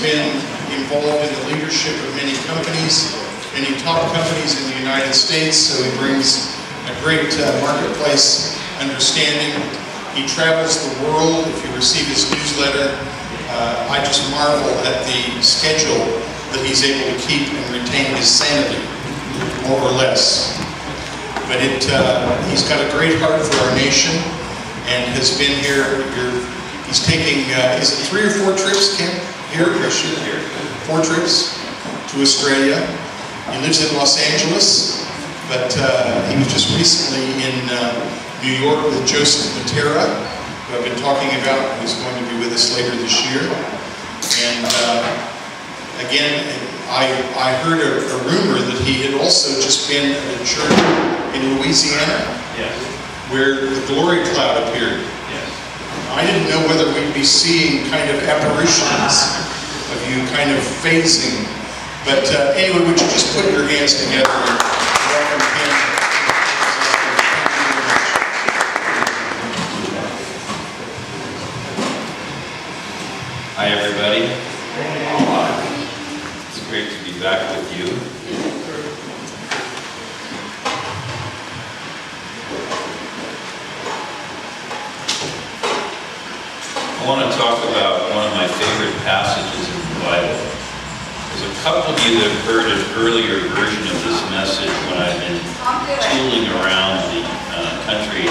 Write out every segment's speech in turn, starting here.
been involved in the leadership of many companies, many top companies in the United States, so he brings a great marketplace understanding. He travels the world. If you receive his newsletter, I just marvel at the schedule that he's able to keep and retain his sanity, more or less. But he's got a great heart for our nation and has been here. He's taking, is it 3 or 4 trips, Kim? Here? 4 trips to Australia. He lives in Los Angeles, but he was just recently in New York with Joseph Matera, who I've been talking about, who's going to be with us later this year. And again, I heard a rumor that he had also just been at a church in Louisiana, yes, where the glory cloud appeared. yes. I didn't know whether we'd be seeing kind of apparitions of you kind of phasing. But anyway, would you just put your hands together and welcome him? Hi, everybody. It's great to be back with you. I want to talk about one of my favorite passages in the Bible. There's a couple of you that have heard an earlier version of this message when I've been tooling around the country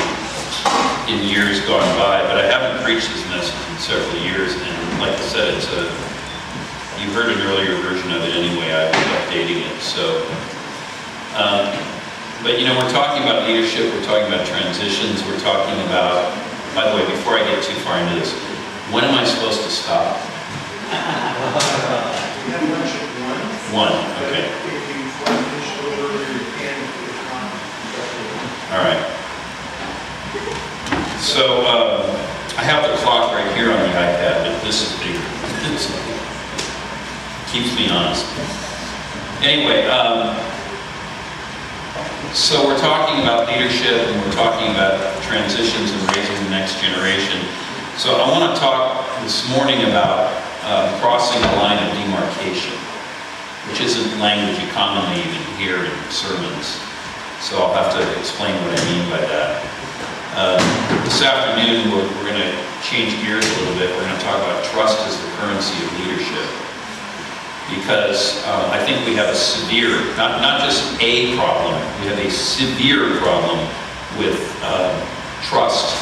in years gone by, but I haven't preached this message in several years, and like I said, you heard an earlier version of it anyway. I was updating it. So, but you know, we're talking about leadership, we're talking about transitions, we're talking about, by the way, before I get too far into this, when am I supposed to stop? 1, okay. All right. So I have the clock right here on the iPad, but this is bigger. Keeps me honest. Anyway, so we're talking about leadership and we're talking about transitions and raising the next generation. So I want to talk this morning about crossing the line of demarcation, which isn't language you commonly even hear in sermons. So I'll have to explain what I mean by that. This afternoon, we're going to change gears a little bit. We're going to talk about trust as the currency of leadership. Because I think we have a severe, not just a problem, we have a severe problem with trust,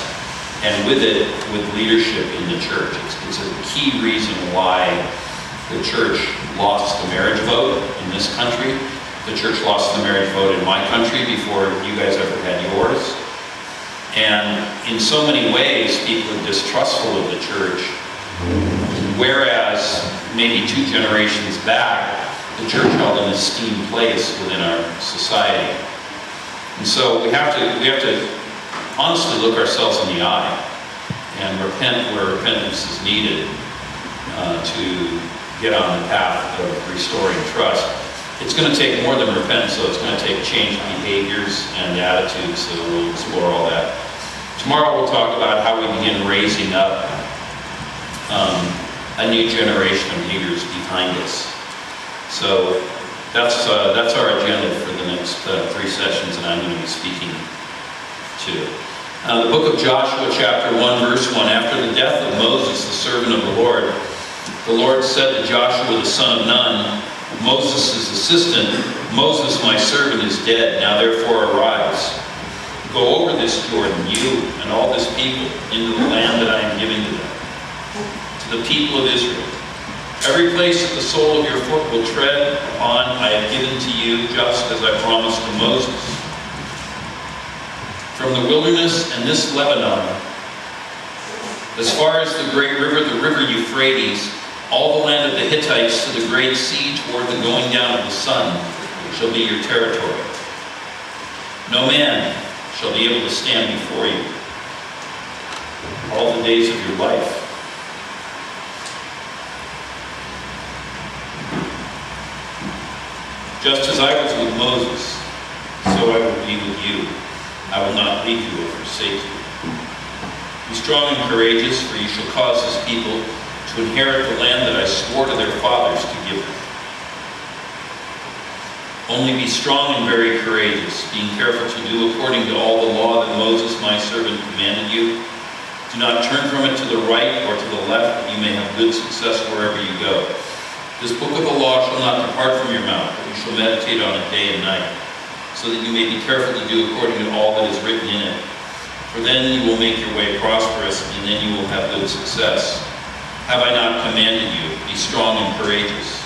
and with it, with leadership in the church. It's a key reason why the church lost the marriage vote in this country. The church lost the marriage vote in my country before you guys ever had yours. And in so many ways, people are distrustful of the church, whereas maybe 2 generations back, the church held an esteemed place within our society. And so we have to honestly look ourselves in the eye and repent where repentance is needed to get on the path of restoring trust. It's going to take more than repentance, so it's going to take changed behaviors and attitudes, so we'll explore all that. Tomorrow we'll talk about how we begin raising up a new generation of leaders behind us. So that's our agenda for the next 3 sessions that I'm going to be speaking to. The book of Joshua, chapter 1, verse 1, after the death of Moses, the servant of the Lord said to Joshua, the son of Nun, Moses' assistant, Moses, my servant, is dead. Now therefore arise. Go over this Jordan, you and all this people, into the land that I am giving to them, to the people of Israel. Every place that the sole of your foot will tread upon, I have given to you, just as I promised to Moses. From the wilderness and this Lebanon, as far as the great river, the river Euphrates, all the land of the Hittites to the great sea toward the going down of the sun shall be your territory. No man shall be able to stand before you all the days of your life. Just as I was with Moses, so I will be with you. I will not leave you or forsake you. Be strong and courageous, for you shall cause this people to inherit the land that I swore to their fathers Only be strong and very courageous, being careful to do according to all the law that Moses my servant commanded you. Do not turn from it to the right or to the left, that you may have good success wherever you go. This book of the law shall not depart from your mouth, but you shall meditate on it day and night, so that you may be careful to do according to all that is written in it. For then you will make your way prosperous, and then you will have good success. Have I not commanded you? Be strong and courageous.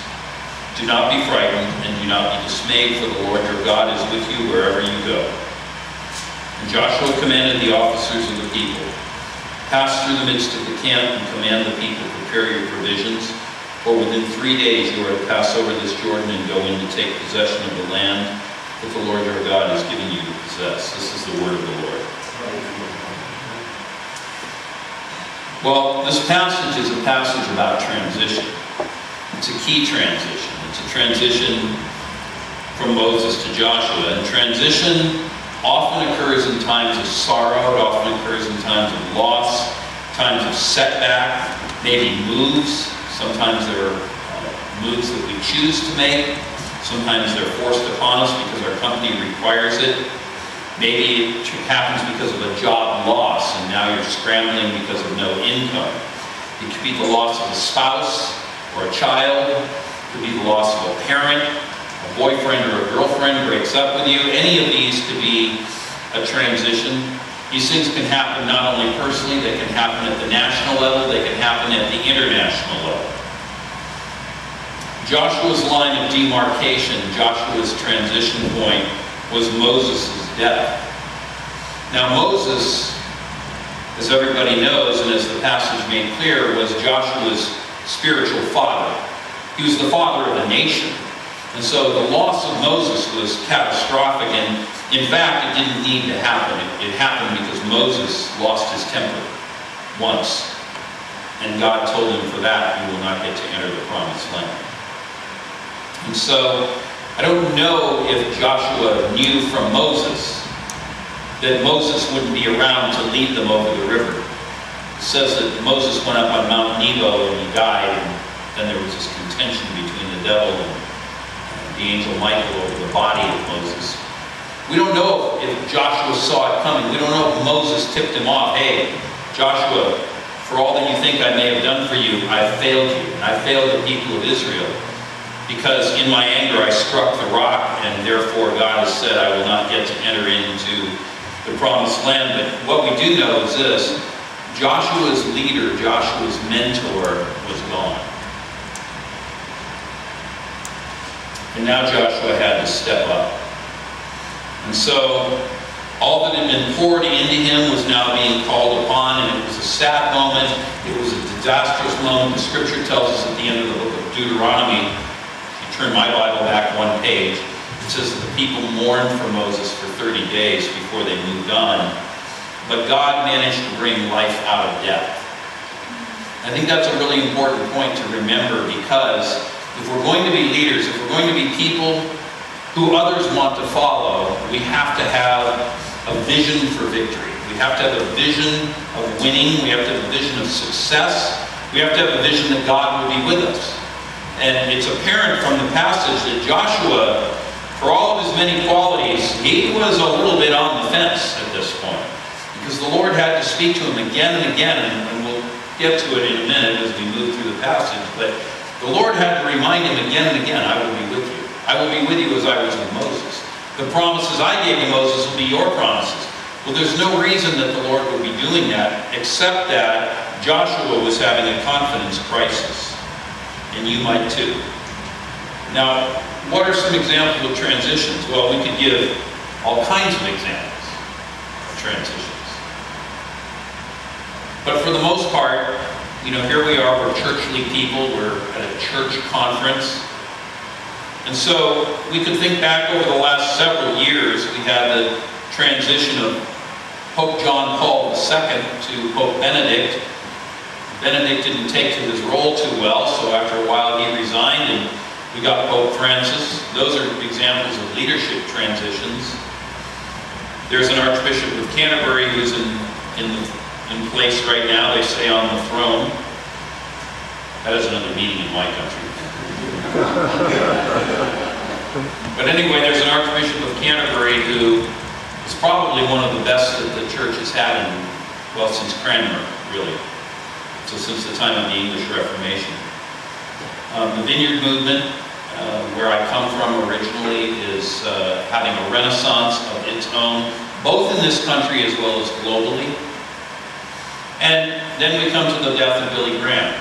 Do not be frightened, and do not be dismayed, for the Lord your God is with you wherever you go. And Joshua commanded the officers of the people, pass through the midst of the camp and command the people, prepare your provisions, for within 3 days you are to pass over this Jordan and go in to take possession of the land that the Lord your God is giving you to possess. This is the word of the Lord. Well, this passage is a passage about transition. It's a key transition. It's a transition from Moses to Joshua. And transition often occurs in times of sorrow. It often occurs in times of loss, times of setback, maybe moves. Sometimes there are moves that we choose to make. Sometimes they're forced upon us because our company requires it. Maybe it happens because of a job loss, and now you're scrambling because of no income. It could be the loss of a spouse or a child. It could be the loss of a parent, a boyfriend or a girlfriend breaks up with you. Any of these could be a transition. These things can happen not only personally, they can happen at the national level, they can happen at the international level. Joshua's line of demarcation, Joshua's transition point, was Moses' death. Now Moses, as everybody knows, and as the passage made clear, was Joshua's spiritual father. He was the father of the nation. And so the loss of Moses was catastrophic, and in fact, it didn't need to happen. It happened because Moses lost his temper once. And God told him for that, you will not get to enter the promised land. And so, I don't know if Joshua knew from Moses that Moses wouldn't be around to lead them over the river. It says that Moses went up on Mount Nebo and he died, and then there was this contention between the devil and the angel Michael over the body of Moses. We don't know if Joshua saw it coming. We don't know if Moses tipped him off. Hey, Joshua, for all that you think I may have done for you, I failed you. And I failed the people of Israel. Because in my anger I struck the rock, and therefore God has said I will not get to enter into the promised land. But what we do know is this: Joshua's leader, Joshua's mentor, was gone. And now Joshua had to step up. And so all that had been poured into him was now being called upon, and it was a sad moment. It was a disastrous moment. The scripture tells us at the end of the book of Deuteronomy, turn my Bible back one page, it says that the people mourned for Moses for 30 days before they moved on. But God managed to bring life out of death. I think that's a really important point to remember, because if we're going to be leaders, if we're going to be people who others want to follow, we have to have a vision for victory. We have to have a vision of winning. We have to have a vision of success. We have to have a vision that God will be with us. And it's apparent from the passage that Joshua, for all of his many qualities, he was a little bit on the fence at this point. Because the Lord had to speak to him again and again, and we'll get to it in a minute as we move through the passage. But the Lord had to remind him again and again, I will be with you. I will be with you as I was with Moses. The promises I gave to Moses will be your promises. Well, there's no reason that the Lord would be doing that, except that Joshua was having a confidence crisis. And you might too. Now, what are some examples of transitions? Well, we could give all kinds of examples of transitions. But for the most part, here we are, we're churchly people, we're at a church conference. And so we could think back over the last several years. We had the transition of Pope John Paul II to Pope Benedict. Benedict didn't take to his role too well, so after a while he resigned, and we got Pope Francis. Those are examples of leadership transitions. There's an Archbishop of Canterbury who's in place right now, they say on the throne. That is another meeting in my country. But anyway, there's an Archbishop of Canterbury who is probably one of the best that the church has had in, well, since Cranmer, really. So since the time of the English Reformation. The Vineyard movement, where I come from originally, is having a renaissance of its own, both in this country as well as globally. And then we come to the death of Billy Graham.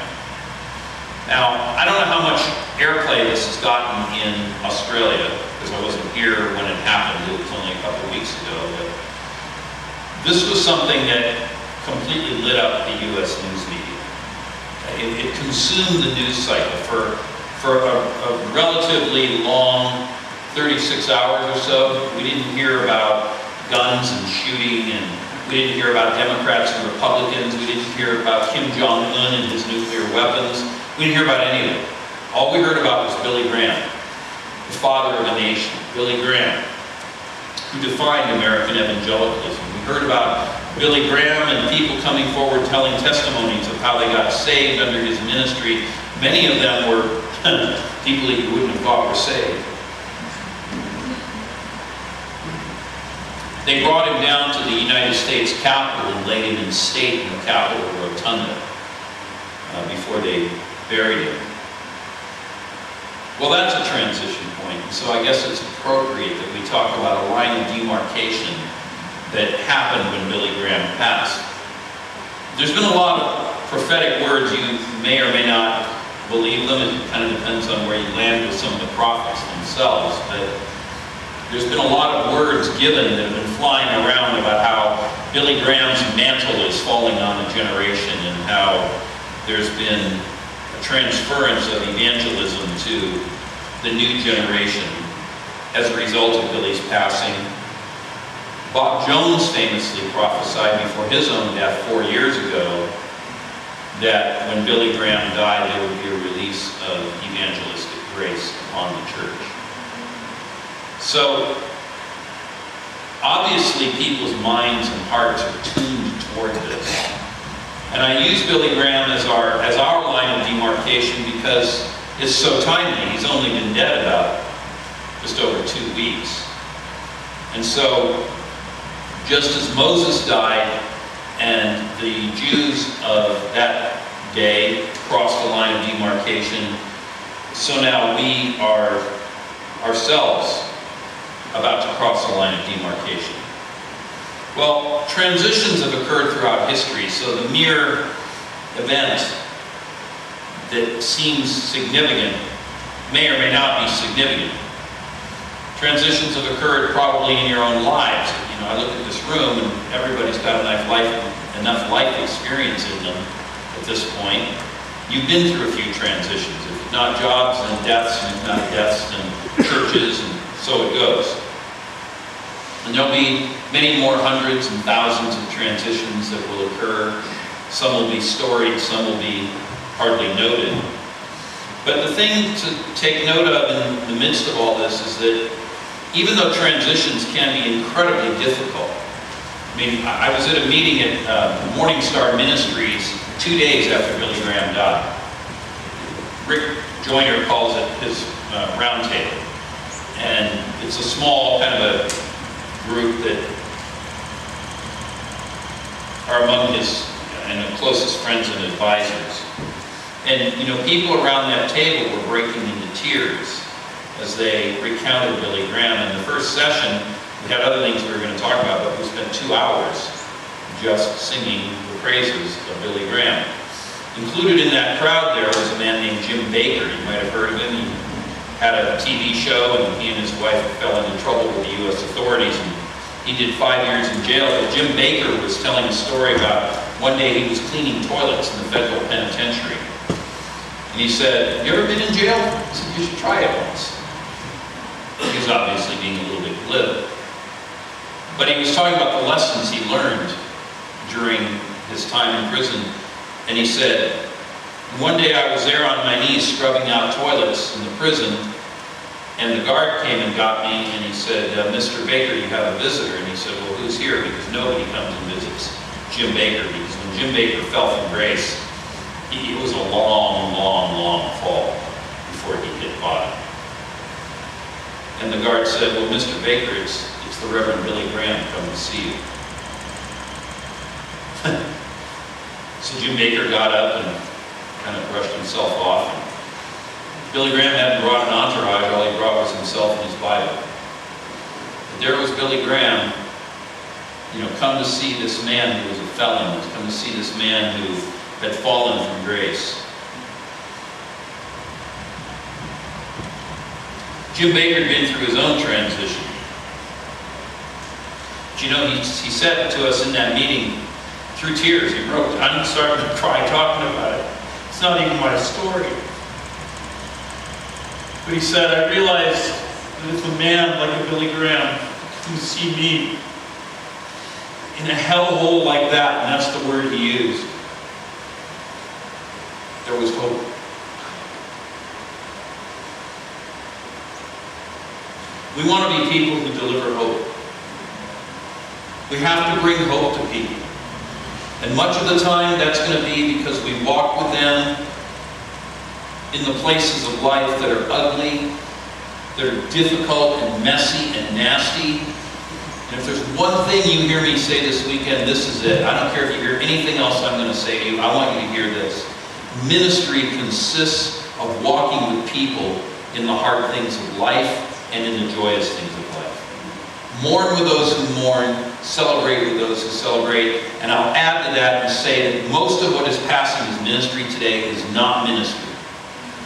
Now, I don't know how much airplay this has gotten in Australia, because I wasn't here when it happened. It was only a couple of weeks ago. But this was something that completely lit up the U.S. news media. It consumed the news cycle for a relatively long 36 hours or so. We didn't hear about guns and shooting, and we didn't hear about Democrats and Republicans. We didn't hear about Kim Jong-un and his nuclear weapons. We didn't hear about any of it. All we heard about was Billy Graham, the father of a nation, Billy Graham, who defined American evangelicalism. We heard about Billy Graham and people coming forward telling testimonies of how they got saved under his ministry. Many of them were people that you wouldn't have thought were saved. They brought him down to the United States Capitol and laid him in state in the Capitol Rotunda before they buried him. Well, that's a transition point. So I guess it's appropriate that we talk about a line of demarcation that happened when Billy Graham passed. There's been a lot of prophetic words. You may or may not believe them. It kind of depends on where you land with some of the prophets themselves. But there's been a lot of words given that have been flying around about how Billy Graham's mantle is falling on a generation and how there's been a transference of evangelism to the new generation as a result of Billy's passing. Bob Jones famously prophesied before his own death 4 years ago that when Billy Graham died, there would be a release of evangelistic grace upon the church. So, obviously people's minds and hearts are tuned toward this. And I use Billy Graham as our line of demarcation because it's so timely. He's only been dead about just over 2 weeks. And so, just as Moses died and the Jews of that day crossed the line of demarcation, so now we are ourselves about to cross the line of demarcation. Well, transitions have occurred throughout history, so the mere event that seems significant may or may not be significant. Transitions have occurred probably in your own lives. You know, I look at this room and everybody's got enough life experience in them at this point. You've been through a few transitions. If not jobs, then deaths, and if not deaths, then churches, and so it goes. And there'll be many more hundreds and thousands of transitions that will occur. Some will be storied, some will be hardly noted. But the thing to take note of in the midst of all this is that even though transitions can be incredibly difficult, I mean, I was at a meeting at Morning Star Ministries 2 days after Billy Graham died. Rick Joyner calls it his round table. And it's a small kind of a group that are among his closest friends and advisors. And, you know, people around that table were breaking into tears as they recounted Billy Graham. In the first session, we had other things we were going to talk about, but we spent 2 hours just singing the praises of Billy Graham. Included in that crowd there was a man named Jim Baker. You might have heard of him. He had a TV show, and he and his wife fell into trouble with the U.S. authorities, and he did 5 years in jail. But Jim Baker was telling a story about one day he was cleaning toilets in the federal penitentiary. And he said, "Have you ever been in jail?" I said, "You should try it once." He was obviously being a little bit glib. But he was talking about the lessons he learned during his time in prison. And he said, "One day I was there on my knees scrubbing out toilets in the prison, and the guard came and got me, and he said, 'Mr. Baker, you have a visitor.' And he said, 'Well, who's here?' Because nobody comes and visits Jim Baker. Because when Jim Baker fell from grace, it was a long, long, long fall before he hit bottom." And the guard said, well, Mr. Baker, it's the Reverend Billy Graham come to see you. So Jim Baker got up and kind of brushed himself off. Billy Graham hadn't brought an entourage, all he brought was himself and his Bible. But there was Billy Graham, come to see this man who was a felon, come to see this man who had fallen from grace. Jim Baker had been through his own transition. But he said to us in that meeting, through tears, he wrote, I'm starting to cry talking about it. It's not even my story. But he said, I realized that if a man like a Billy Graham can see me in a hellhole like that, and that's the word he used, there was hope. We want to be people who deliver hope. We have to bring hope to people. And much of the time that's going to be because we walk with them in the places of life that are ugly, that are difficult and messy and nasty. And if there's one thing you hear me say this weekend, this is it. I don't care if you hear anything else I'm going to say to you. I want you to hear this. Ministry consists of walking with people in the hard things of life and in the joyous things of life. Mourn with those who mourn, celebrate with those who celebrate. And I'll add to that and say that most of what is passing as ministry today is not ministry.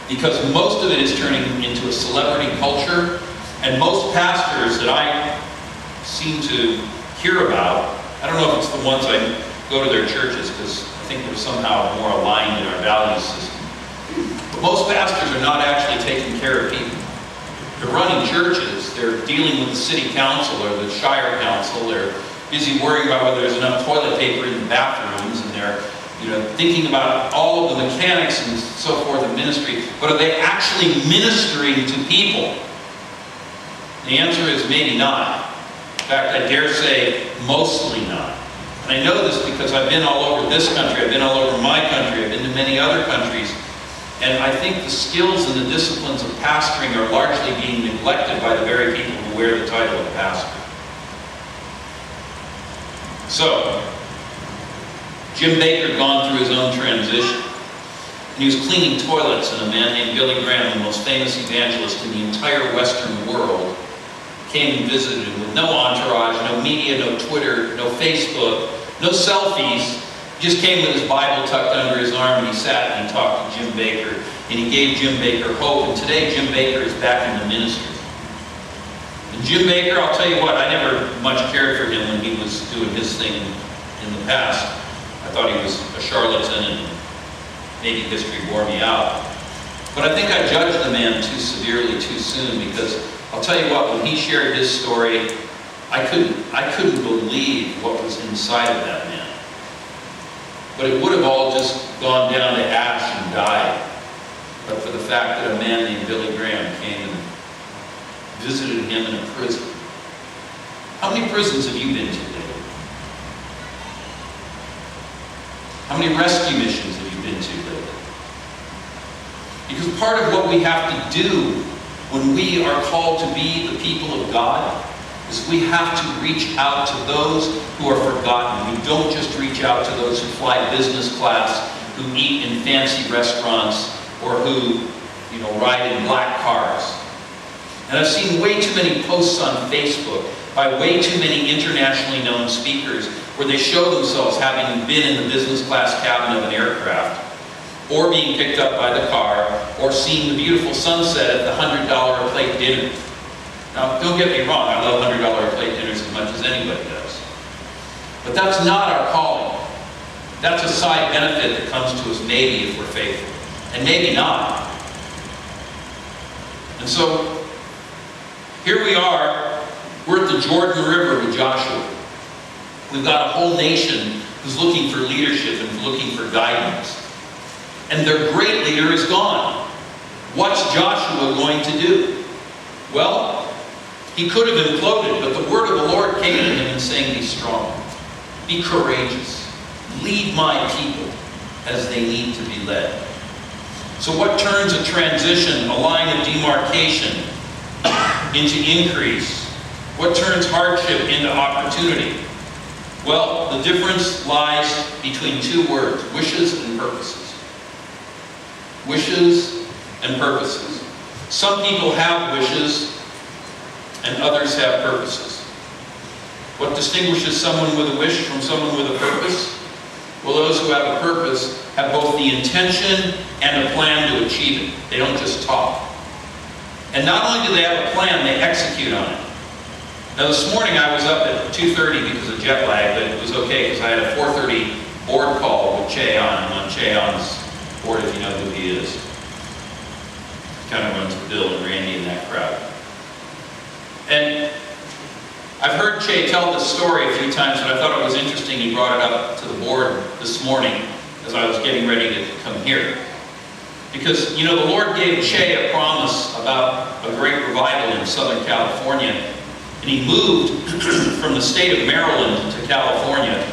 Because most of it is turning into a celebrity culture, and most pastors that I seem to hear about, I don't know if it's the ones I go to their churches because I think we're somehow more aligned in our value system. But most pastors are not actually taking care of people. They're running churches, they're dealing with the city council or the shire council, they're busy worrying about whether there's enough toilet paper in the bathrooms, and they're thinking about all of the mechanics and so forth of ministry, but are they actually ministering to people? The answer is maybe not. In fact, I dare say mostly not. And I know this because I've been all over this country, I've been all over my country, I've been to many other countries, and I think the skills and the disciplines of pastoring are largely being neglected by the very people who wear the title of pastor. So, Jim Baker had gone through his own transition. And he was cleaning toilets, and a man named Billy Graham, the most famous evangelist in the entire Western world, came and visited him with no entourage, no media, no Twitter, no Facebook, no selfies. He just came with his Bible tucked under his arm, and he sat and he talked to Jim Baker, and he gave Jim Baker hope. And today Jim Baker is back in the ministry. And Jim Baker, I'll tell you what, I never much cared for him when he was doing his thing in the past. I thought he was a charlatan, and maybe history wore me out. But I think I judged the man too severely too soon, because I'll tell you what, when he shared his story, I couldn't believe what was inside of that man. But it would have all just gone down to ash and died, but for the fact that a man named Billy Graham came and visited him in a prison. How many prisons have you been to lately? How many rescue missions have you been to lately? Because part of what we have to do when we are called to be the people of God is we have to reach out to those who are forgotten. We don't just reach out to those who fly business class, who eat in fancy restaurants, or who, ride in black cars. And I've seen way too many posts on Facebook by way too many internationally known speakers where they show themselves having been in the business class cabin of an aircraft, or being picked up by the car, or seeing the beautiful sunset at the $100 a plate dinner. Now, don't get me wrong, I love $100 a plate dinners as much as anybody does. But that's not our calling. That's a side benefit that comes to us maybe if we're faithful, and maybe not. And so, here we are, we're at the Jordan River with Joshua. We've got a whole nation who's looking for leadership and looking for guidance. And their great leader is gone. What's Joshua going to do? Well, he could have imploded, but the word of the Lord came to him and saying, be strong, be courageous, lead my people as they need to be led. So what turns a transition, a line of demarcation, into increase? What turns hardship into opportunity? Well, the difference lies between two words: wishes and purposes. Wishes and purposes. Some people have wishes and others have purposes. What distinguishes someone with a wish from someone with a purpose? Well, those who have a purpose have both the intention and a plan to achieve it. They don't just talk. And not only do they have a plan, they execute on it. Now this morning I was up at 2:30 because of jet lag, but it was okay because I had a 4:30 board call with Che on. I'm on Che On's board, if you know who he is. Kind of runs Bill and Randy in that crowd. And I've heard Che tell this story a few times, but I thought it was interesting he brought it up to the board this morning as I was getting ready to come here. Because, you know, the Lord gave Che a promise about a great revival in Southern California, and he moved from the state of Maryland to California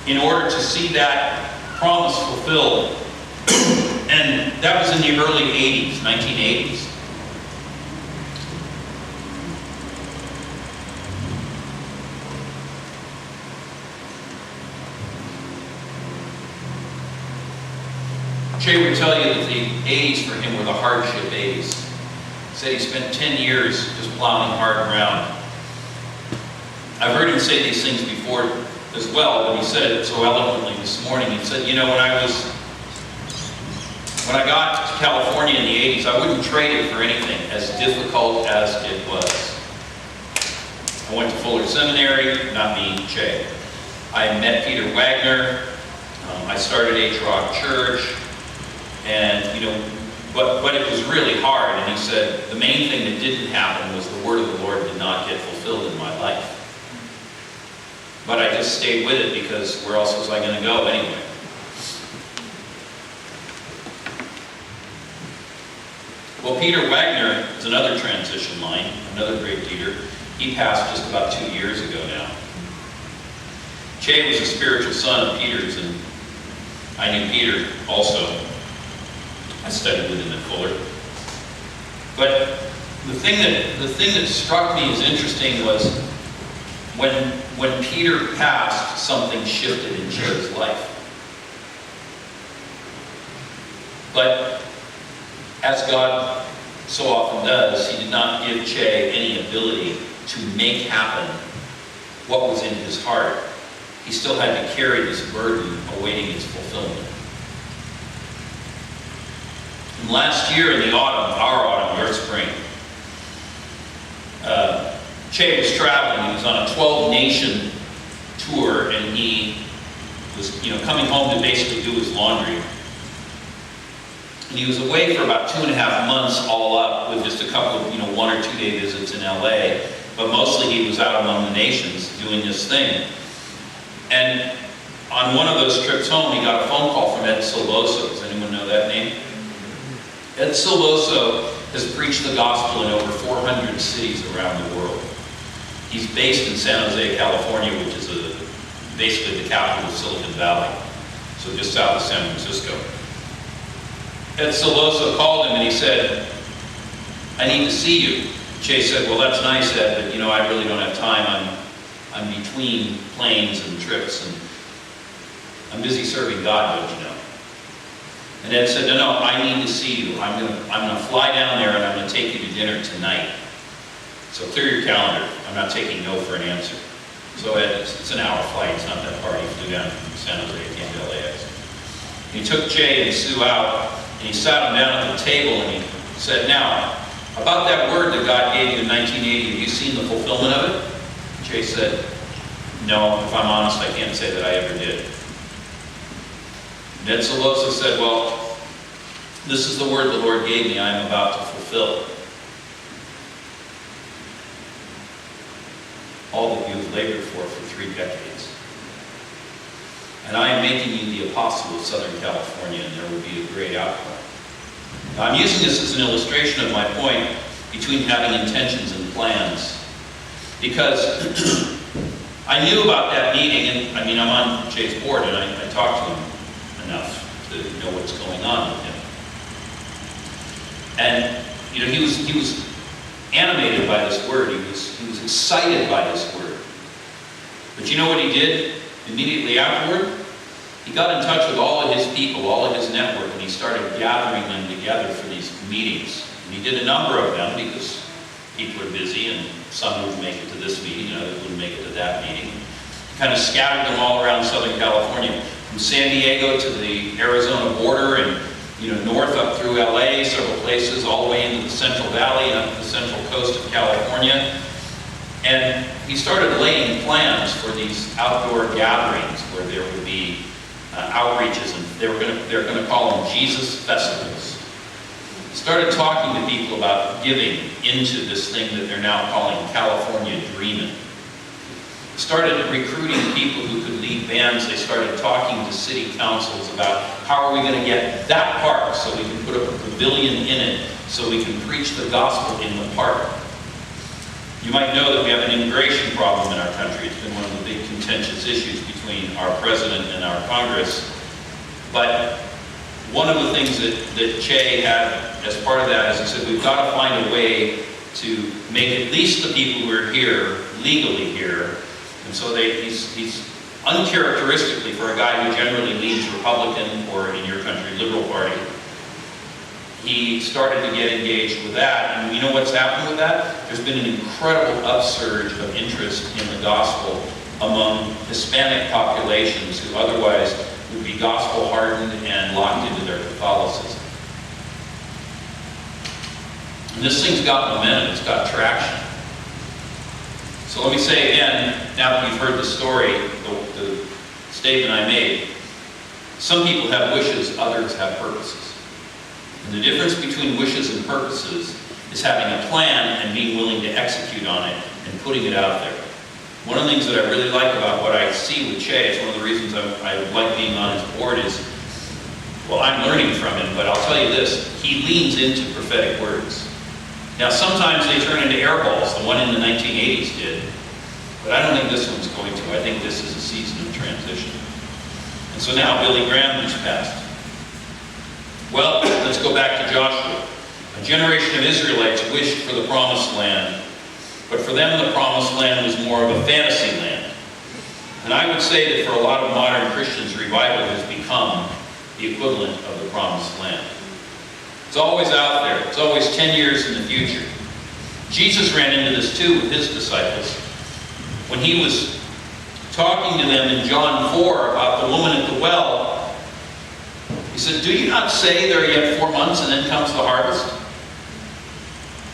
in order to see that promise fulfilled. And that was in the early 80s, 1980s. Che would tell you that the 80s for him were the hardship 80s. He said he spent 10 years just plowing hard ground. I've heard him say these things before as well, but he said it so eloquently this morning. He said, you know, when I got to California in the 80s, I wouldn't trade it for anything, as difficult as it was. I went to Fuller Seminary, not me, Che. I met Peter Wagner. I started H-Rock Church. And, you know, but it was really hard. And he said, the main thing that didn't happen was the word of the Lord did not get fulfilled in my life. But I just stayed with it because where else was I going to go anyway? Well, Peter Wagner is another transition line, another great leader. He passed just about 2 years ago now. Che was a spiritual son of Peter's, and I knew Peter also. I studied with him at Fuller. But the thing that struck me as interesting was when Peter passed, something shifted in Che's life. But as God so often does, he did not give Che any ability to make happen what was in his heart. He still had to carry this burden awaiting its fulfillment. And last year in the autumn, your spring, Che was traveling. He was on a 12-nation tour, and he was, coming home to basically do his laundry. And he was away for about 2.5 months all up, with just a couple of, 1 or 2 day visits in LA. But mostly he was out among the nations doing this thing. And on one of those trips home, he got a phone call from Ed Silvoso. Does anyone know that name? Ed Silvoso has preached the gospel in over 400 cities around the world. He's based in San Jose, California, which is basically the capital of Silicon Valley, so just south of San Francisco. Ed Silvoso called him and he said, I need to see you. Che said, well, that's nice, Ed, but I really don't have time. I'm between planes and trips, and I'm busy serving God, don't you know? And Ed said, no, I need to see you. I'm gonna fly down there and I'm gonna take you to dinner tonight. So clear your calendar. I'm not taking no for an answer. So Ed, it's an hour flight. It's not that far. You flew down from San Jose to LAX. And he took Che and Sue out, and he sat them down at the table and he said, now, about that word that God gave you in 1980, have you seen the fulfillment of it? Che said, no, if I'm honest, I can't say that I ever did. Ed Silvoso said, well, this is the word the Lord gave me, I am about to fulfill. All that you have labored for 3 decades. And I am making you the apostle of Southern California, and there will be a great outpour. Now, I'm using this as an illustration of my point between having intentions and plans. Because I knew about that meeting, and I'm on Che's board, and I talked to him enough to know what's going on with him. And he was animated by this word. He was excited by this word. But you know what he did immediately afterward? He got in touch with all of his people, all of his network, and he started gathering them together for these meetings. And he did a number of them because people are busy, and some would make it to this meeting, and others wouldn't make it to that meeting. He kind of scattered them all around Southern California, from San Diego to the Arizona border, and north up through LA, several places, all the way into the Central Valley and up the central coast of California. And he started laying plans for these outdoor gatherings where there would be outreaches, and they're going to call them Jesus festivals. He started talking to people about giving into this thing that they're now calling California Dreamin. Started recruiting people who could lead bands. They started talking to city councils about how are we going to get that park so we can put up a pavilion in it so we can preach the gospel in the park. You might know that we have an immigration problem in our country. It's been one of the big contentious issues between our president and our Congress. But one of the things that Che had as part of that is he said we've got to find a way to make at least the people who are here legally here. And so he's uncharacteristically for a guy who generally leans Republican or, in your country, Liberal Party. He started to get engaged with that. And you know what's happened with that? There's been an incredible upsurge of interest in the gospel among Hispanic populations who otherwise would be gospel hardened and locked into their Catholicism. And this thing's got momentum, it's got traction. So let me say again, now that you've heard the story, the statement I made, some people have wishes, others have purposes. And the difference between wishes and purposes is having a plan and being willing to execute on it and putting it out there. One of the things that I really like about what I see with Che, it's one of the reasons I like being on his board is, well, I'm learning from him, but I'll tell you this, he leans into prophetic words. Now, sometimes they turn into air balls. The one in the 1980s did. But I don't think this one's going to. I think this is a season of transition. And so now, Billy Graham has passed. Well, let's go back to Joshua. A generation of Israelites wished for the promised land. But for them, the promised land was more of a fantasy land. And I would say that for a lot of modern Christians, revival has become the equivalent of the promised land. It's always out there. It's always 10 years in the future. Jesus ran into this too with his disciples. When he was talking to them in John 4 about the woman at the well, he said, "Do you not say there are yet 4 months and then comes the harvest?"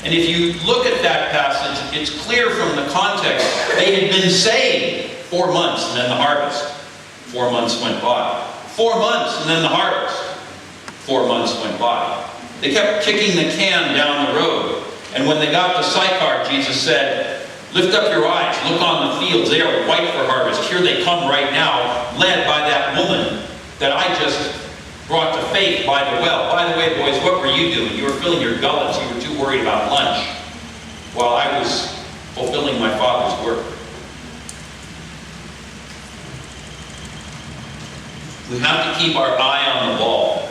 And if you look at that passage, it's clear from the context, they had been saying 4 months and then the harvest. 4 months went by. 4 months and then the harvest. 4 months went by. They kept kicking the can down the road. And when they got to Sychar, Jesus said, "Lift up your eyes, look on the fields, they are white for harvest. Here they come right now, led by that woman that I just brought to faith by the well." By the way, boys, what were you doing? You were filling your gullets. You were too worried about lunch while I was fulfilling my Father's work. We have to keep our eye on the ball.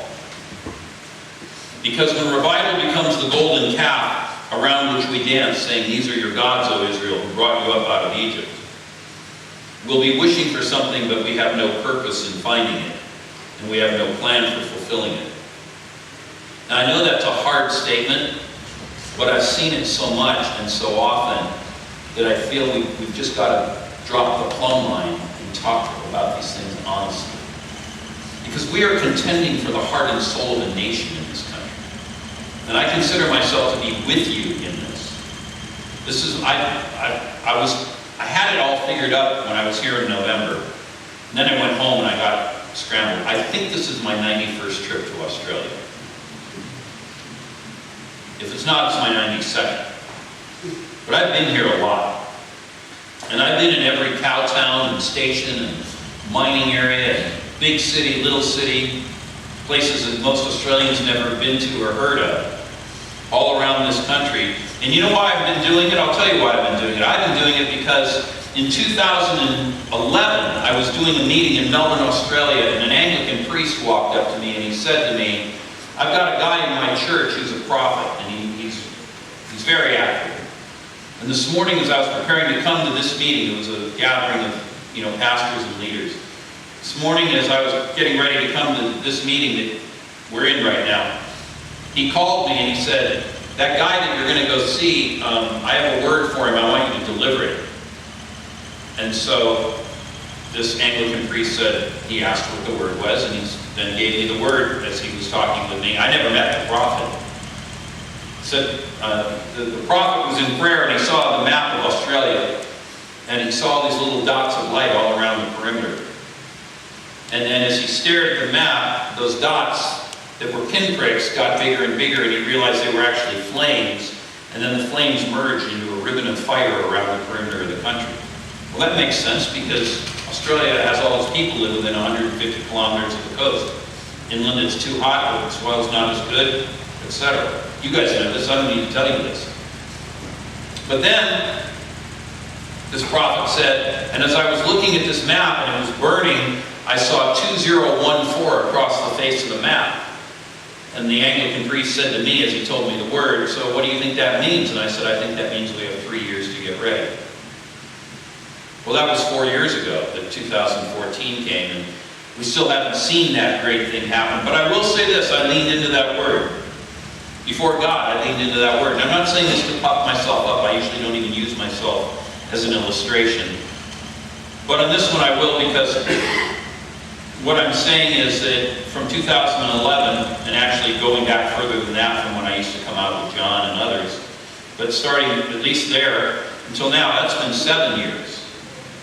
Because when revival becomes the golden calf around which we dance, saying, "These are your gods, O Israel, who brought you up out of Egypt," we'll be wishing for something, but we have no purpose in finding it, and we have no plan for fulfilling it. Now, I know that's a hard statement, but I've seen it so much and so often that I feel we've just got to drop the plumb line and talk about these things honestly. Because we are contending for the heart and soul of a nation in this country. And I consider myself to be with you in this. This is, I had it all figured up when I was here in November. And then I went home and I got scrambled. I think this is my 91st trip to Australia. If it's not, it's my 92nd. But I've been here a lot. And I've been in every cow town and station and mining area and big city, little city, places that most Australians never have been to or heard of, all around this country. And you know why I've been doing it? I'll tell you why I've been doing it. I've been doing it because in 2011, I was doing a meeting in Melbourne, Australia, and an Anglican priest walked up to me and he said to me, "I've got a guy in my church who's a prophet, and he's very accurate. And this morning, as I was preparing to come to this meeting, it was a gathering of, pastors and leaders. This morning, as I was getting ready to come to this meeting that we're in right now, he called me and he said, "That guy that you're going to go see, I have a word for him. I want you to deliver it." And so this Anglican priest said, he asked what the word was, and he then gave me the word as he was talking with me. I never met the prophet. He said the prophet was in prayer and he saw the map of Australia, and he saw these little dots of light all around the perimeter. And then as he stared at the map, those dots that were pinpricks got bigger and bigger, and he realized they were actually flames, and then the flames merged into a ribbon of fire around the perimeter of the country. Well, that makes sense because Australia has all its people live within 150 kilometers of the coast. Inland it's too hot, the soil's not as good, etc. You guys know this, I don't need to tell you this. But then, this prophet said, and as I was looking at this map and it was burning, I saw 2014 across the face of the map. And the Anglican priest said to me as he told me the word, "So what do you think that means?" And I said, "I think that means we have 3 years to get ready." Well, that was 4 years ago that 2014 came, and we still haven't seen that great thing happen. But I will say this, I leaned into that word. Before God, I leaned into that word. And I'm not saying this to puff myself up. I usually don't even use myself as an illustration. But on this one I will, because what I'm saying is that from 2011, and actually going back further than that from when I used to come out with John and others, but starting at least there until now, that's been 7 years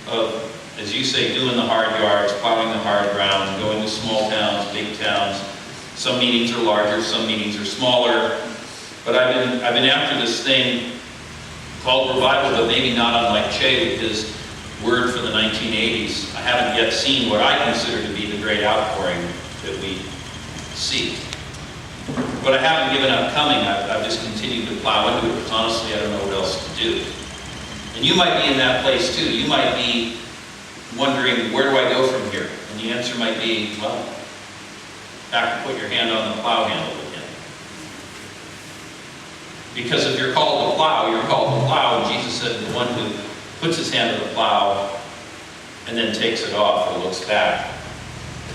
of, as you say, doing the hard yards, plowing the hard ground, going to small towns, big towns. Some meetings are larger, some meetings are smaller. But I've been after this thing called revival, but maybe not unlike Che with his word for the 1980s. I haven't yet seen what I consider to be the great outpouring that we seek. But I haven't given up coming. I've just continued to plow into it, because honestly I don't know what else to do. And you might be in that place too. You might be wondering, where do I go from here? And the answer might be, well, back to put your hand on the plow handle again. Because if you're called to plow, you're called to plow. And Jesus said, the one who puts his hand to the plow and then takes it off or looks back,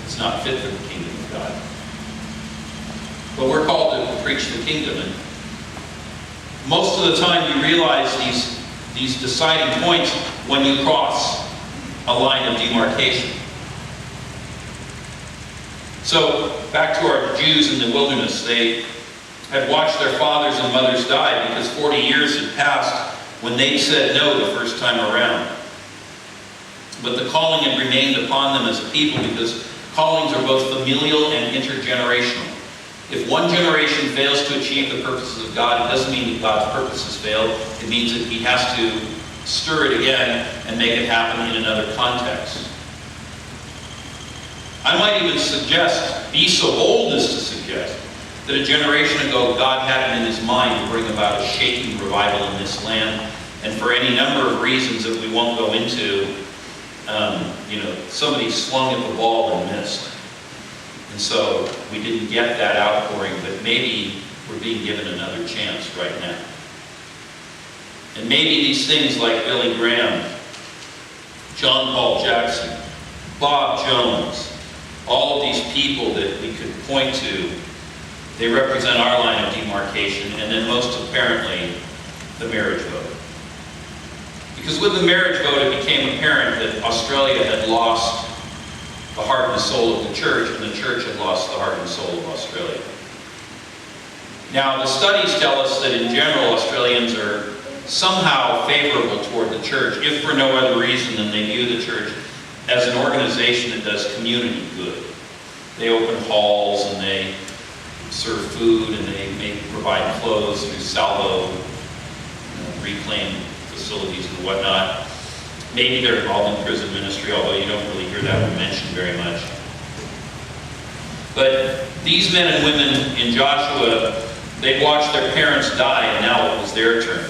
it's not fit for the kingdom of God. But we're called to preach the kingdom. And most of the time you realize these deciding points when you cross a line of demarcation. So, back to our Jews in the wilderness, they had watched their fathers and mothers die because 40 years had passed when they said no the first time around. But the calling had remained upon them as a people, because callings are both familial and intergenerational. If one generation fails to achieve the purposes of God, it doesn't mean that God's purposes failed. It means that he has to stir it again and make it happen in another context. I might even suggest, be so bold as to suggest, that a generation ago God had it in his mind to bring about a shaking revival in this land, and for any number of reasons that we won't go into, somebody swung at the ball and missed. And so we didn't get that outpouring, but maybe we're being given another chance right now. And maybe these things like Billy Graham, John Paul Jackson, Bob Jones, all of these people that we could point to, they represent our line of demarcation, and then most apparently, the marriage vote. Because with the marriage vote, it became apparent that Australia had lost the heart and the soul of the church, and the church had lost the heart and soul of Australia. Now, the studies tell us that in general, Australians are somehow favorable toward the church, if for no other reason than they view the church as an organization that does community good. They open halls and they serve food and they maybe provide clothes through salvo, reclaim facilities and whatnot. Maybe they're involved in prison ministry, although you don't really hear that one mentioned very much. But these men and women in Joshua, they'd watched their parents die, and now it was their turn.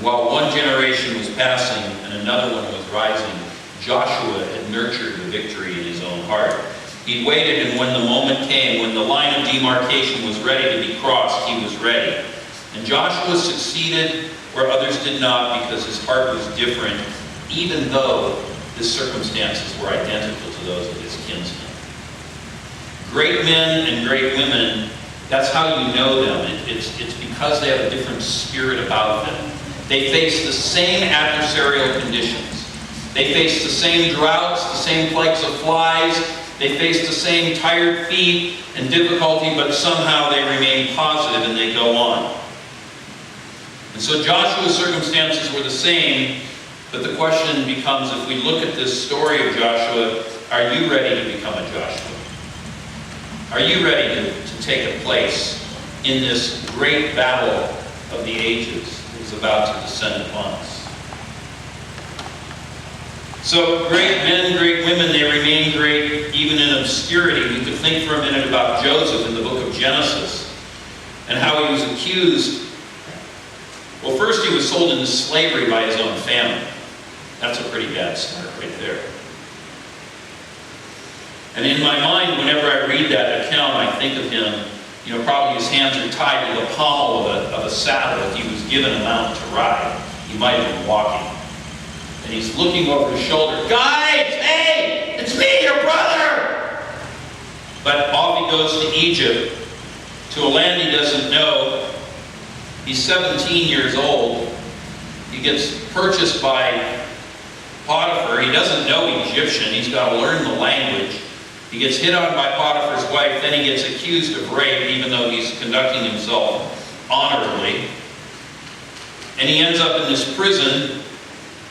While one generation was passing and another one was rising, Joshua had nurtured the victory in his own heart. He'd waited, and when the moment came, when the line of demarcation was ready to be crossed, he was ready. And Joshua succeeded where others did not because his heart was different, even though his circumstances were identical to those of his kinsmen. Great men and great women, that's how you know them. It's because they have a different spirit about them. They face the same adversarial conditions. They face the same droughts, the same plagues of flies. They face the same tired feet and difficulty, but somehow they remain positive and they go on. And so Joshua's circumstances were the same, but the question becomes, if we look at this story of Joshua, are you ready to become a Joshua? Are you ready to take a place in this great battle of the ages that is about to descend upon us? So great men, great women, they remain great even in obscurity. We could think for a minute about Joseph in the book of Genesis and how he was accused. Well, first he was sold into slavery by his own family. That's a pretty bad start right there. And in my mind, whenever I read that account, I think of him, probably his hands are tied to the pommel of a saddle. If he was given a mount to ride, he might have been walking. And he's looking over his shoulder. Guys, hey, it's me, your brother! But off he goes to Egypt, to a land he doesn't know. He's 17 years old. He gets purchased by Potiphar. He doesn't know Egyptian. He's got to learn the language. He gets hit on by Potiphar's wife. Then he gets accused of rape, even though he's conducting himself honorably. And he ends up in this prison.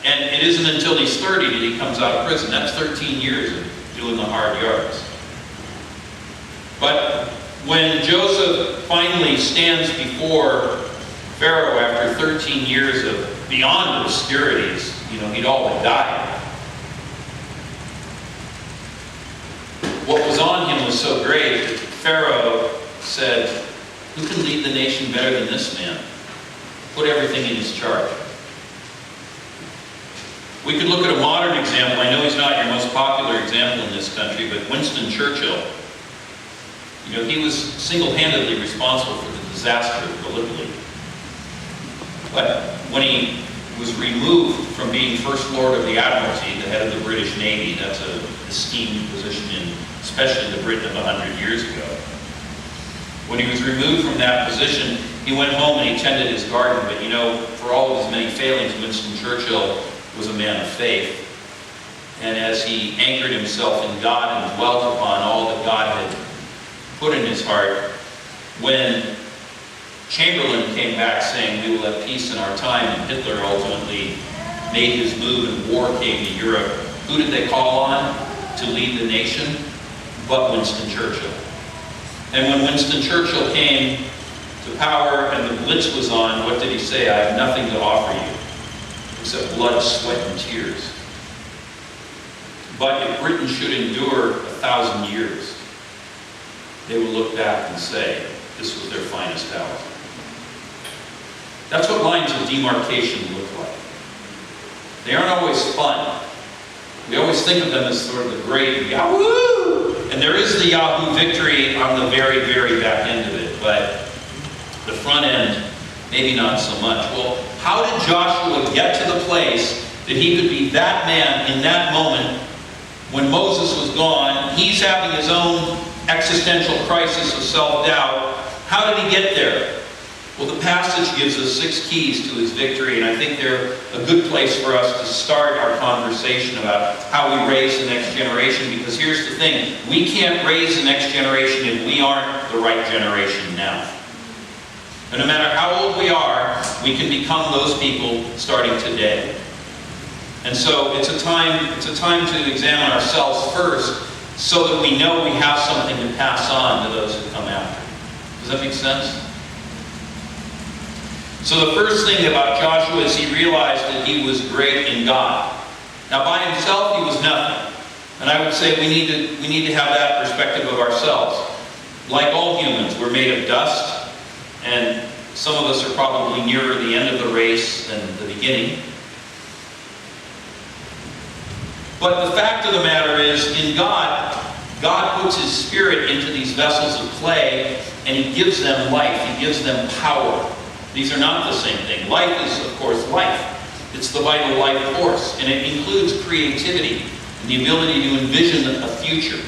And it isn't until he's 30 that he comes out of prison. That's 13 years of doing the hard yards. But when Joseph finally stands before Pharaoh after 13 years of beyond obscurities, he'd all but died. What was on him was so great that Pharaoh said, "Who can lead the nation better than this man? Put everything in his charge." We could look at a modern example. I know he's not your most popular example in this country, but Winston Churchill. He was single-handedly responsible for the disaster of Gallipoli. But when he was removed from being First Lord of the Admiralty, the head of the British Navy, that's an esteemed position especially the Britain of 100 years ago. When he was removed from that position, he went home and he tended his garden. But for all of his many failings, Winston Churchill was a man of faith. And as he anchored himself in God and dwelt upon all that God had put in his heart, when Chamberlain came back saying, "We will have peace in our time," and Hitler ultimately made his move and war came to Europe, who did they call on to lead the nation? But Winston Churchill. And when Winston Churchill came to power and the Blitz was on, what did he say? "I have nothing to offer you except blood, sweat, and tears. But if Britain should endure 1,000 years, they will look back and say, this was their finest hour." That's what lines of demarcation look like. They aren't always fun. We always think of them as sort of the great Yahoo! And there is the Yahoo victory on the very, very back end of it, but the front end, maybe not so much. Well, how did Joshua get to the place that he could be that man in that moment when Moses was gone? He's having his own existential crisis of self-doubt. How did he get there? Well, the passage gives us 6 keys to his victory, and I think they're a good place for us to start our conversation about how we raise the next generation, because here's the thing. We can't raise the next generation if we aren't the right generation now. And no matter how old we are, we can become those people starting today. And so it's a time to examine ourselves first so that we know we have something to pass on to those who come after. Does that make sense? So the first thing about Joshua is he realized that he was great in God. Now by himself he was nothing. And I would say we need to have that perspective of ourselves. Like all humans, we're made of dust, and some of us are probably nearer the end of the race than the beginning. But the fact of the matter is, in God puts His Spirit into these vessels of clay, and He gives them life. He gives them power. These are not the same thing. Life is, of course, life. It's the vital life force, and it includes creativity and the ability to envision a future.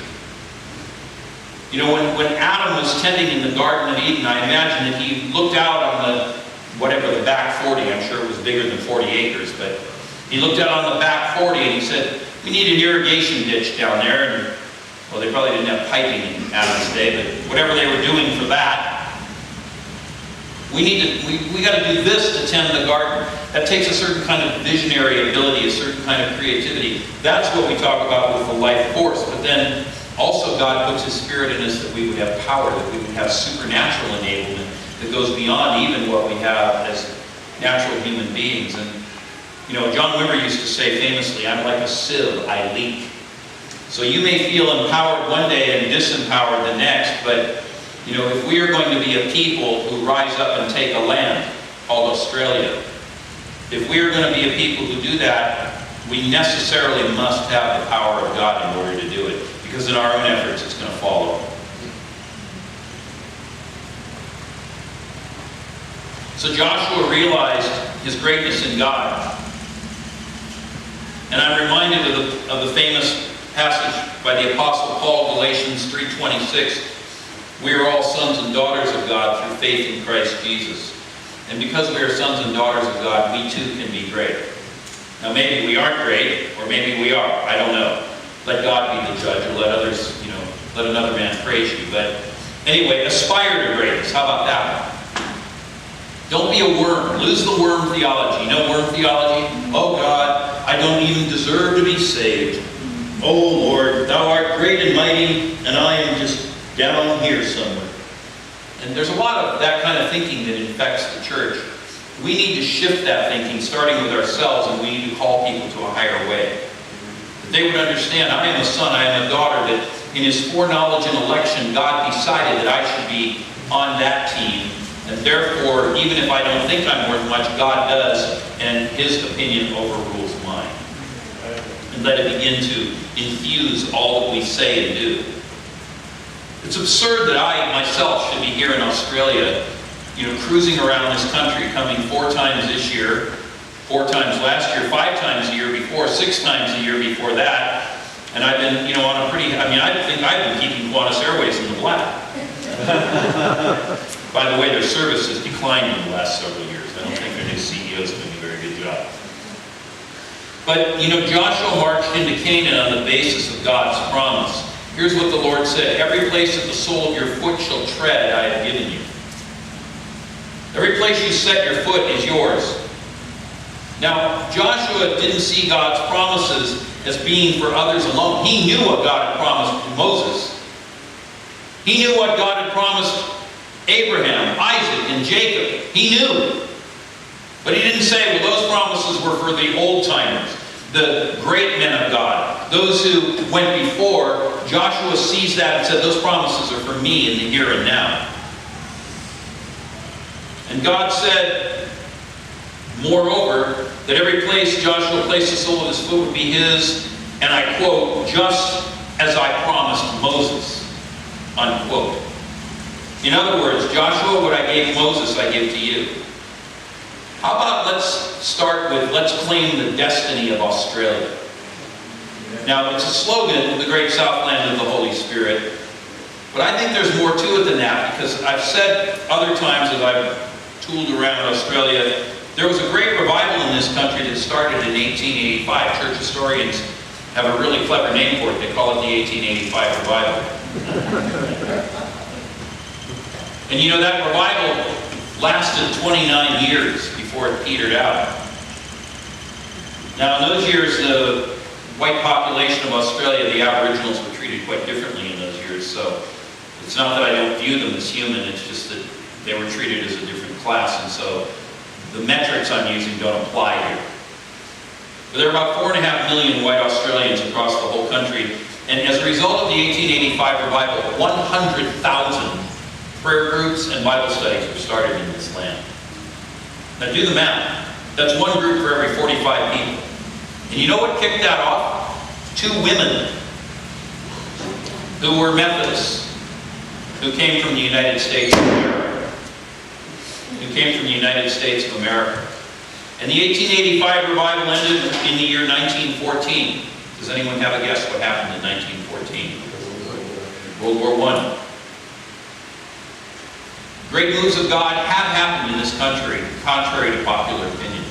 You know, when Adam was tending in the Garden of Eden, I imagine that he looked out on the back 40, I'm sure it was bigger than 40 acres, but he looked out on the back 40 and he said, we need an irrigation ditch down there. And, well, they probably didn't have piping in Adam's day, but whatever they were doing for that, we got to do this to tend the garden. That takes a certain kind of visionary ability, a certain kind of creativity. That's what we talk about with the life force. But then also God puts His Spirit in us that we would have power, that we would have supernatural enablement that goes beyond even what we have as natural human beings. And you know, John Wimber used to say famously, I'm like a sieve, I leak. So you may feel empowered one day and disempowered the next, but you know, if we are going to be a people who rise up and take a land called Australia, if we are going to be a people who do that, we necessarily must have the power of God in order to do it, because in our own efforts it's going to fall over. So Joshua realized his greatness in God. And I'm reminded of the famous passage by the Apostle Paul, Galatians 3:26. We are all sons and daughters of God through faith in Christ Jesus. And because we are sons and daughters of God, we too can be great. Now maybe we aren't great, or maybe we are. I don't know. Let God be the judge, or let others, let another man praise you. But anyway, aspire to greatness. How about that one? Don't be a worm. Lose the worm theology. You know worm theology? Oh God, I don't even deserve to be saved. Oh Lord, Thou art great and mighty, and I am just down here somewhere. And there's a lot of that kind of thinking that infects the church. We need to shift that thinking, starting with ourselves, and we need to call people to a higher way. That they would understand, I am a son, I am a daughter, that in His foreknowledge and election, God decided that I should be on that team. And therefore, even if I don't think I'm worth much, God does, and His opinion overrules mine. And let it begin to infuse all that we say and do. It's absurd that I, myself, should be here in Australia, cruising around this country, coming 4 times this year, 4 times last year, 5 times the year before, 6 times the year before that. And I've been, on a pretty, I think I've been keeping Qantas Airways in the black. By the way, their service has declined in the last several years. I don't think their new CEO is doing a very good job. But, Joshua marched into Canaan on the basis of God's promise. Here's what the Lord said, every place that the sole of your foot shall tread, I have given you. Every place you set your foot is yours. Now, Joshua didn't see God's promises as being for others alone. He knew what God had promised Moses. He knew what God had promised Abraham, Isaac, and Jacob. He knew. But He didn't say, well, those promises were for the old-timers, the great men of God, those who went before. Joshua sees that and said, those promises are for me in the here and now. And God said, moreover, that every place Joshua placed the sole of his foot would be his, and I quote, just as I promised Moses, unquote. In other words, Joshua, what I gave Moses, I give to you. How about let's claim the destiny of Australia. Now, it's a slogan, the great Southland of the Holy Spirit, but I think there's more to it than that, because I've said other times as I've tooled around Australia, there was a great revival in this country that started in 1885. Church historians have a really clever name for it. They call it the 1885 revival. And that revival lasted 29 years before it petered out. Now, in those years, the white population of Australia, the Aboriginals, were treated quite differently in those years. So it's not that I don't view them as human, it's just that they were treated as a different class, and so the metrics I'm using don't apply here. But there are about 4.5 million white Australians across the whole country, and as a result of the 1885 revival, 100,000 prayer groups and Bible studies were started in this land. Now do the math. That's one group for every 45 people. And you know what kicked that off? 2 women who were Methodists, who came from the United States of America. who came from the United States of America. And the 1885 revival ended in the year 1914. Does anyone have a guess what happened in 1914? World War I. Great moves of God have happened in this country, contrary to popular opinion.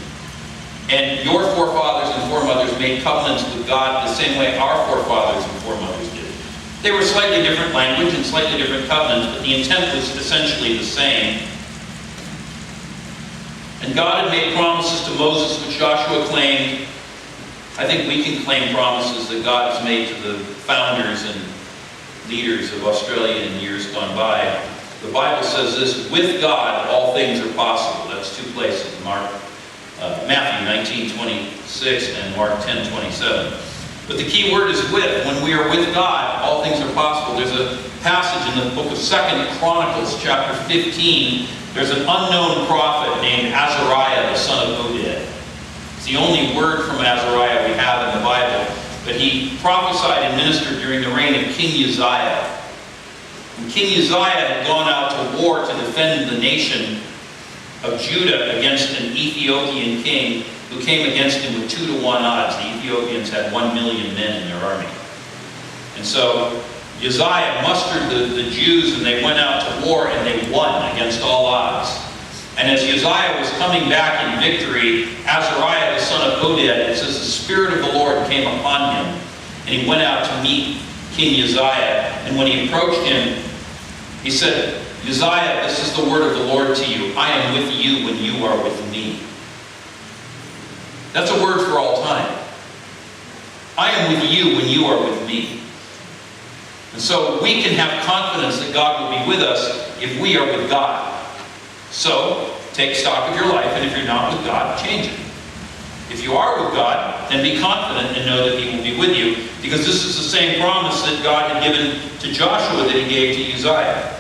And your forefathers and foremothers made covenants with God the same way our forefathers and foremothers did. They were slightly different language and slightly different covenants, but the intent was essentially the same. And God had made promises to Moses, which Joshua claimed. I think we can claim promises that God has made to the founders and leaders of Australia in years gone by. The Bible says this: with God, all things are possible. That's two places, Matthew 19:26 and Mark 10:27. But the key word is with. When we are with God, all things are possible. There's a passage in the book of 2 Chronicles, chapter 15. There's an unknown prophet named Azariah, the son of Oded. It's the only word from Azariah we have in the Bible. But he prophesied and ministered during the reign of King Uzziah. And King Uzziah had gone out to war to defend the nation of Judah against an Ethiopian king who came against him with 2-to-1 odds. The Ethiopians had 1 million men in their army. And so Uzziah mustered the Jews, and they went out to war, and they won against all odds. And as Uzziah was coming back in victory, Azariah, the son of Oded, it says the Spirit of the Lord came upon him, and he went out to meet King Uzziah. And when he approached him, he said, Uzziah, this is the word of the Lord to you. I am with you when you are with me. That's a word for all time. I am with you when you are with me. And so we can have confidence that God will be with us if we are with God. So, take stock of your life, and if you're not with God, change it. If you are with God, then be confident and know that He will be with you, because this is the same promise that God had given to Joshua that He gave to Uzziah.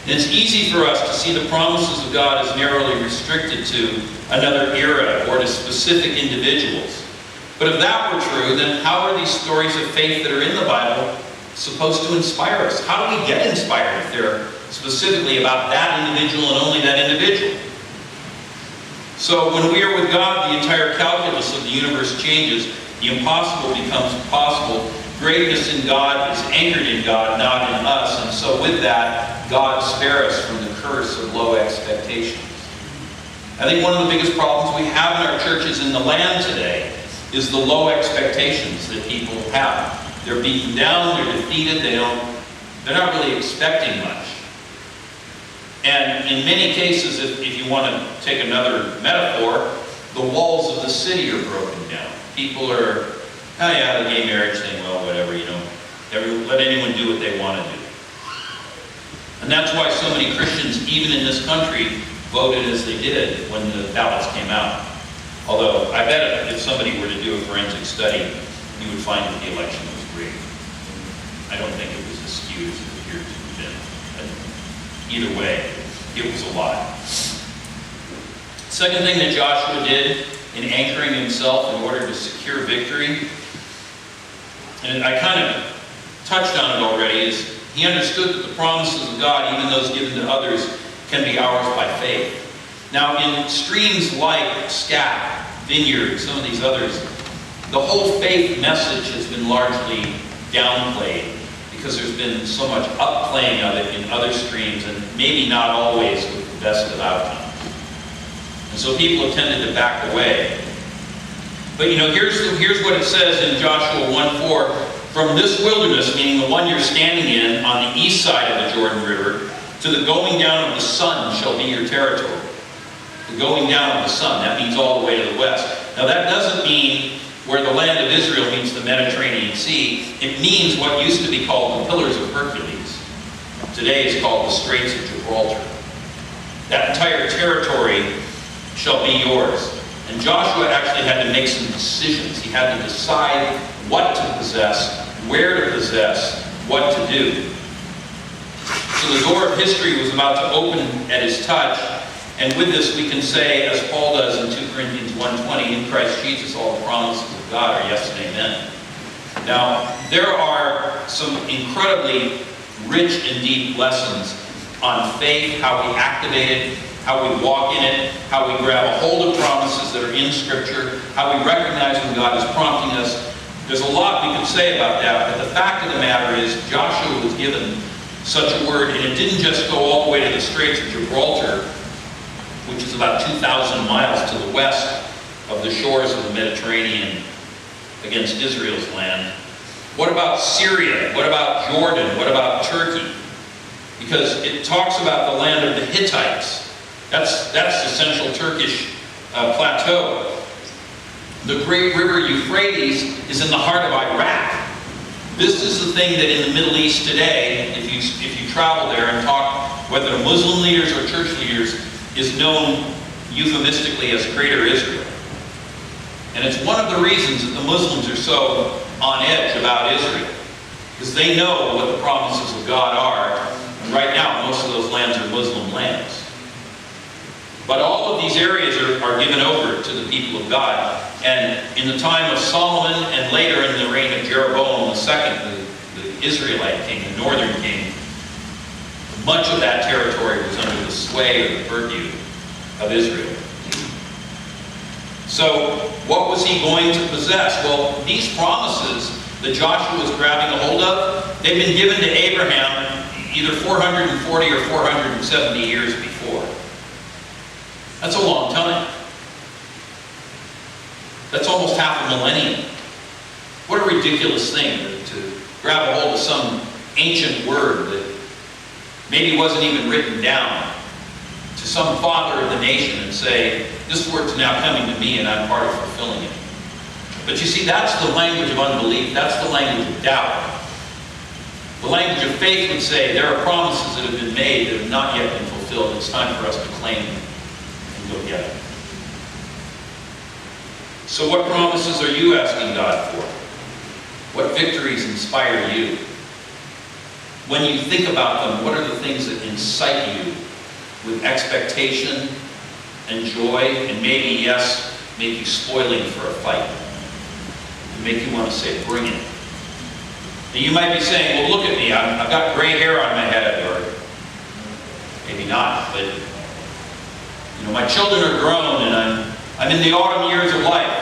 And it's easy for us to see the promises of God as narrowly restricted to another era or to specific individuals. But if that were true, then how are these stories of faith that are in the Bible supposed to inspire us? How do we get inspired if they're specifically about that individual and only that individual? So when we are with God, the entire calculus of the universe changes. The impossible becomes possible. Greatness in God is anchored in God, not in us. And so with that, God spare us from the curse of low expectations. I think one of the biggest problems we have in our churches in the land today is the low expectations that people have. They're beaten down, they're defeated, they're not really expecting much. And in many cases, if you want to take another metaphor, the walls of the city are broken down. People are, oh yeah, the gay marriage thing, well, whatever, let anyone do what they want to do. And that's why so many Christians, even in this country, voted as they did when the ballots came out. Although, I bet if somebody were to do a forensic study, you would find that the election was rigged. I don't think it was as skewed as it appeared to have been. But either way, it was a lie. Second thing that Joshua did in anchoring himself in order to secure victory, and I kind of touched on it already, is he understood that the promises of God, even those given to others, can be ours by faith. Now, in streams like SCAC, Vineyard, some of these others, the whole faith message has been largely downplayed because there's been so much upplaying of it in other streams, and maybe not always with the best of outcomes. And so people have tended to back away. But here's what it says in Joshua 1:4. From this wilderness, meaning the one you're standing in on the east side of the Jordan River, to the going down of the sun shall be your territory. The going down of the sun, that means all the way to the west. Now that doesn't mean where the land of Israel meets the Mediterranean Sea. It means what used to be called the Pillars of Hercules. Today is called the Straits of Gibraltar. That entire territory shall be yours. And Joshua actually had to make some decisions. He had to decide what to possess, where to possess, what to do. So the door of history was about to open at his touch. And with this we can say, as Paul does in 2 Corinthians 1:20, in Christ Jesus all the promises of God are yes and amen. Now, there are some incredibly rich and deep lessons on faith, how we activate it, how we walk in it, how we grab a hold of promises that are in Scripture, how we recognize when God is prompting us. There's a lot we could say about that, but the fact of the matter is Joshua was given such a word, and it didn't just go all the way to the Straits of Gibraltar, which is about 2,000 miles to the west of the shores of the Mediterranean against Israel's land. What about Syria? What about Jordan? What about Turkey? Because it talks about the land of the Hittites. That's the central Turkish plateau. The great river Euphrates is in the heart of Iraq. This is the thing that in the Middle East today, if you travel there and talk, whether Muslim leaders or church leaders, is known euphemistically as Greater Israel. And it's one of the reasons that the Muslims are so on edge about Israel, because they know what the promises of God are. And right now, most of those lands are Muslim lands. But all of these areas are given over to the people of God. And in the time of Solomon and later in the reign of Jeroboam II, the Israelite king, the northern king, much of that territory was under the sway or the purview of Israel. So what was he going to possess? Well, these promises that Joshua was grabbing a hold of, they've been given to Abraham either 440 or 470 years before. That's a long time. That's almost half a millennium. What a ridiculous thing to grab a hold of some ancient word that maybe wasn't even written down to some father of the nation and say, this word's now coming to me and I'm part of fulfilling it. But you see, that's the language of unbelief. That's the language of doubt. The language of faith would say there are promises that have been made that have not yet been fulfilled. It's time for us to claim them and go get them. So what promises are you asking God for? What victories inspire you? When you think about them, what are the things that incite you with expectation and joy, and maybe, yes, make you spoiling for a fight? And make you want to say, bring it. And you might be saying, well, look at me, I've got gray hair on my head, or maybe not, but my children are grown and I'm in the autumn years of life.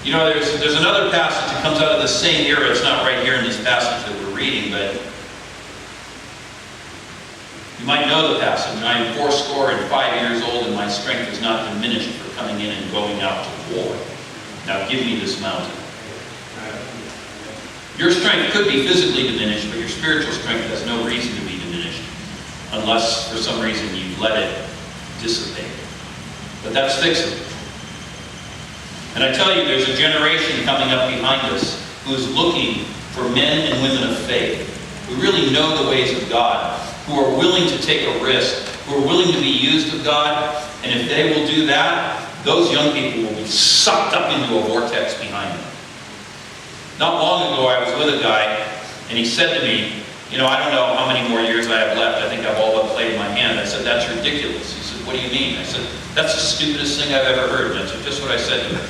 There's another passage that comes out of the same era. It's not right here in this passage that we're reading, but you might know the passage. I am 85 years old, and my strength is not diminished for coming in and going out to war. Now give me this mountain. Your strength could be physically diminished, but your spiritual strength has no reason to be diminished, unless for some reason you let it dissipate. But that's fixable. And I tell you, there's a generation coming up behind us who is looking for men and women of faith, who really know the ways of God, who are willing to take a risk, who are willing to be used of God. And if they will do that, those young people will be sucked up into a vortex behind them. Not long ago, I was with a guy, and he said to me, I don't know how many more years I have left. I think I've all but played my hand. I said, that's ridiculous. He said, what do you mean? I said, that's the stupidest thing I've ever heard. And that's just what I said to him.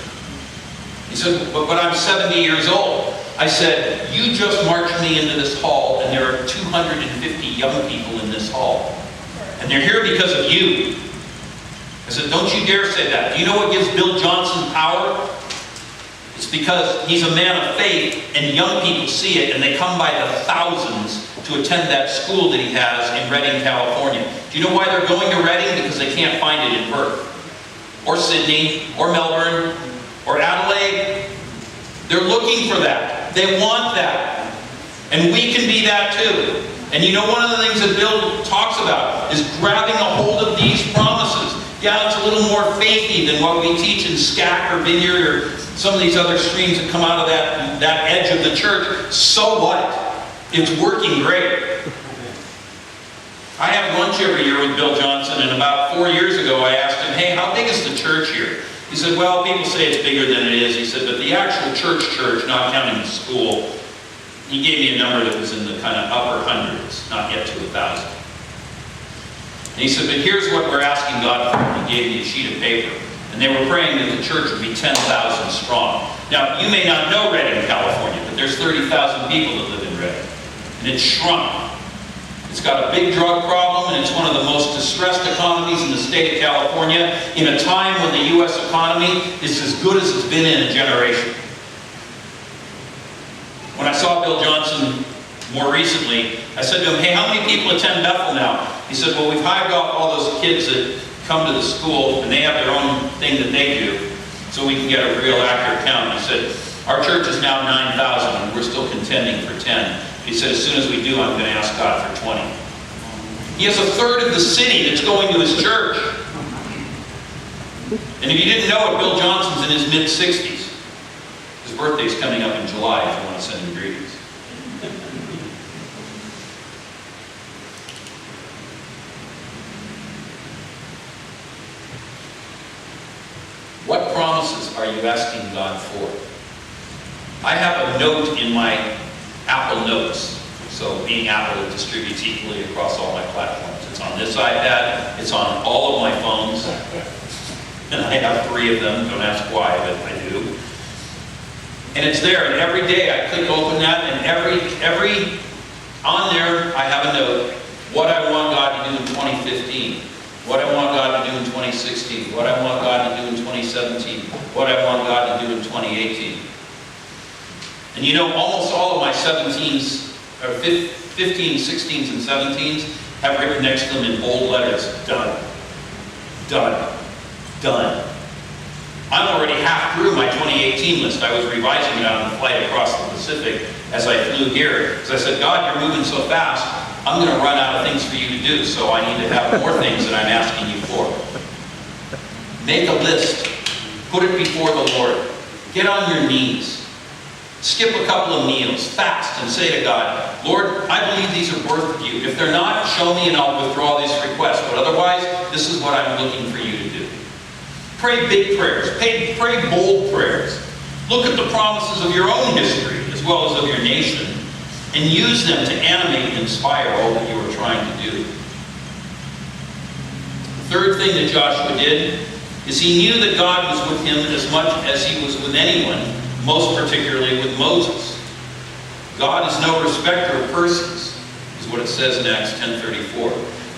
He said, but I'm 70 years old. I said, you just marched me into this hall, and there are 250 young people in this hall. And they're here because of you. I said, don't you dare say that. Do you know what gives Bill Johnson power? It's because he's a man of faith, and young people see it, and they come by the thousands to attend that school that he has in Redding, California. Do you know why they're going to Redding? Because they can't find it in Perth, or Sydney, or Melbourne, or Adelaide. They're looking for that. They want that. And we can be that too. And one of the things that Bill talks about is grabbing a hold of these promises. Yeah, it's a little more faithy than what we teach in SCAC or Vineyard or some of these other streams that come out of that edge of the church. So what? It's working great. I have lunch every year with Bill Johnson, and about 4 years ago I asked him, hey, how big is the church here? He said, well, people say it's bigger than it is. He said, but the actual church, not counting the school, he gave me a number that was in the kind of upper hundreds, not yet to 1,000. And he said, but here's what we're asking God for. And he gave me a sheet of paper. And they were praying that the church would be 10,000 strong. Now, you may not know Redding, California, but there's 30,000 people that live in Redding. And it's shrunk. It's got a big drug problem, and it's one of the most distressed economies in the state of California in a time when the U.S. economy is as good as it's been in a generation. When I saw Bill Johnson more recently, I said to him, hey, how many people attend Bethel now? He said, well, we've hived off all those kids that come to the school, and they have their own thing that they do, so we can get a real accurate count. I said, our church is now 9,000, and we're still contending for 10. He said, as soon as we do, I'm going to ask God for 20. He has a third of the city that's going to his church. And if you didn't know it, Bill Johnson's in his mid-60s. His birthday's coming up in July, if you want to send him greetings. What promises are you asking God for? I have a note in my Apple Notes. So being Apple, it distributes equally across all my platforms. It's on this iPad, it's on all of my phones, and I have 3 of them. Don't ask why, but I do. And it's there, and every day I click open that, and every on there I have a note. What I want God to do in 2015. What I want God to do in 2016. What I want God to do in 2017. What I want God to do in 2018. And you know, almost all of my 17s, or 15s, 16s, and 17s have written next to them in bold letters, done, done, done. I'm already half through my 2018 list. I was revising it on the flight across the Pacific as I flew here. Because I said, God, you're moving so fast, I'm going to run out of things for you to do, so I need to have more things that I'm asking you for. Make a list. Put it before the Lord. Get on your knees. Skip a couple of meals. Fast and say to God, Lord, I believe these are worth you. If they're not, show me and I'll withdraw this request. But otherwise, this is what I'm looking for you to do. Pray big prayers. Pray bold prayers. Look at the promises of your own history as well as of your nation, and use them to animate and inspire all that you are trying to do. The third thing that Joshua did is he knew that God was with him as much as he was with anyone, most particularly with Moses. God is no respecter of persons, is what it says in Acts 10:34.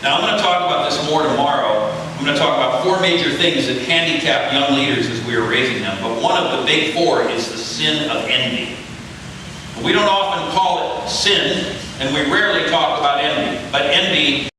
Now I'm going to talk about this more tomorrow. I'm going to talk about 4 major things that handicap young leaders as we are raising them. But one of the big 4 is the sin of envy. We don't often call it sin, and we rarely talk about envy. But envy